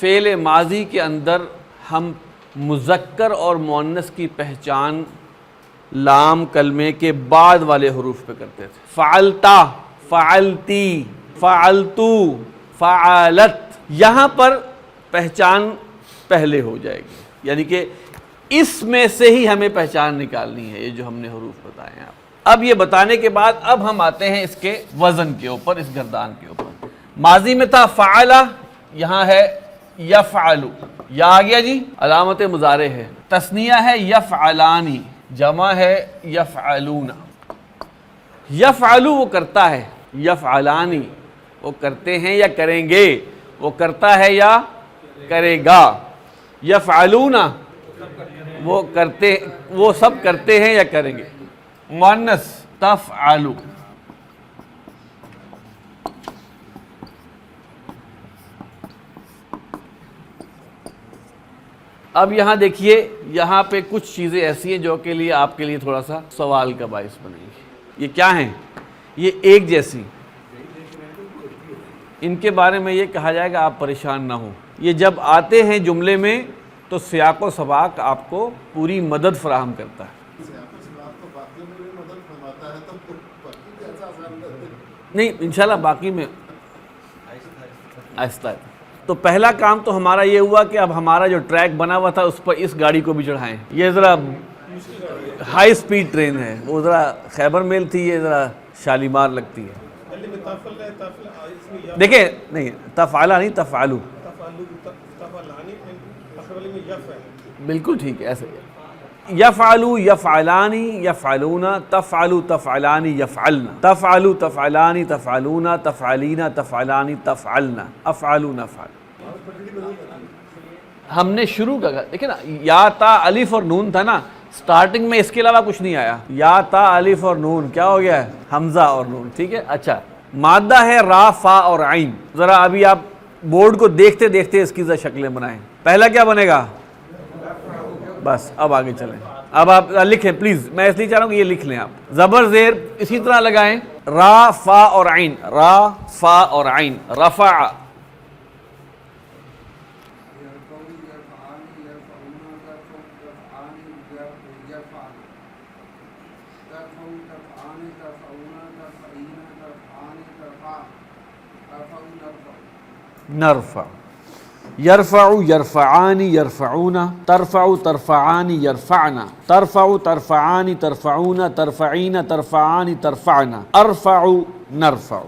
فعل ماضی کے اندر ہم مذکر اور مؤنث کی پہچان لام کلمے کے بعد والے حروف پہ کرتے تھے. فعلتا، فعلتی، فعلتو، فعلت، یہاں پر پہچان پہلے ہو جائے گی، یعنی کہ اس میں سے ہی ہمیں پہچان نکالنی ہے. یہ جو ہم نے حروف بتائے ہیں اب یہ بتانے کے بعد اب ہم آتے ہیں اس کے وزن کے اوپر، اس گردان کے اوپر. ماضی میں تھا فعلا، یہاں ہے یفعلو، یا آ گیا جی، علامت مضارع ہے. تثنیہ ہے یفعلانی، جمع ہے یفعلون. یفعلو وہ کرتا ہے، یفعلانی وہ کرتے ہیں یا کریں گے، وہ کرتا ہے یا کرے گا. یفعلون وہ کرتے، وہ سب کرتے ہیں یا کریں گے. مؤنث تفعلو، اب یہاں دیکھیے، یہاں پہ کچھ چیزیں ایسی ہیں جو کے لیے آپ کے لیے تھوڑا سا سوال کا باعث بنے گی. یہ کیا ہیں؟ یہ ایک جیسی، ان کے بارے میں یہ کہا جائے گا آپ پریشان نہ ہوں. یہ جب آتے ہیں جملے میں تو سیاق و سباق آپ کو پوری مدد فراہم کرتا ہے. نہیں انشاءاللہ باقی میں آہستہ ہے. تو پہلا کام تو ہمارا یہ ہوا کہ اب ہمارا جو ٹریک بنا ہوا تھا اس پر اس گاڑی کو بھی چڑھائیں. یہ ذرا ہائی سپیڈ ٹرین ہے، وہ ذرا خیبر میل تھی، یہ ذرا شالیمار لگتی ہے. دیکھیں نہیں، تفعلہ نہیں، تفعلو، بالکل ٹھیک ہے ایسے. یفعلو، یفعلانی، یفعلون، تفعلو، تفعلانی، یفعلن، تفعلو، تفعلانی، تفعلون، تفعلین، تفعلانی، تفعلن، افعلو، نفعل. ہم نے شروع کا دیکھیں نا، یا تا الف اور نون تھا نا، سٹارٹنگ میں اس کے علاوہ کچھ نہیں آیا. یا تا الف اور نون، کیا ہو گیا ہے؟ حمزہ اور نون. ٹھیک ہے. اچھا مادہ ہے را، فا اور عین. ذرا ابھی آپ بورڈ کو دیکھتے دیکھتے اس کی ذرا شکلیں بنائیں. پہلا کیا بنے گا؟ بس اب آگے چلیں. اب آپ لکھیں پلیز، میں اس لیے چاہ رہا ہوں کہ یہ لکھ لیں آپ. زبر زیر اسی طرح لگائیں، را، فا اور عین، را، فا اور عین. رفع، نرفع، یرفع، یرفعان، یرفعون، ترفع، ترفعان، یرفعن، ترفع، ترفعان، ترفعون، ترفعین، ترفعان، ترفعن، ارفع، نرفع.